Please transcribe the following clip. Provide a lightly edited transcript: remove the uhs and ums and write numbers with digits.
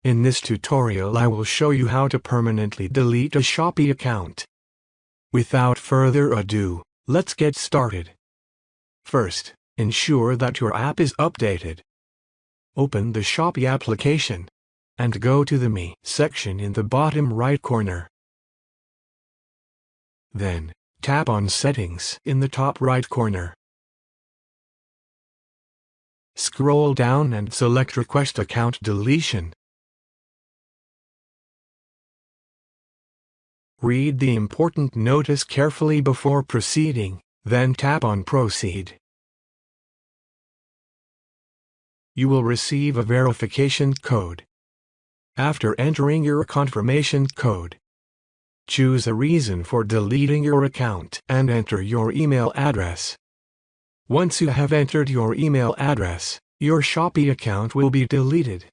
In this tutorial I will show you how to permanently delete a Shopee account. Without further ado, let's get started. First, ensure that your app is updated. Open the Shopee application and go to the Me section in the bottom right corner. Then, tap on Settings in the top right corner. Scroll down and select Request Account Deletion. Read the important notice carefully before proceeding, then tap on Proceed. You will receive a verification code. After entering your confirmation code, choose a reason for deleting your account and enter your email address. Once you have entered your email address, your Shopee account will be deleted.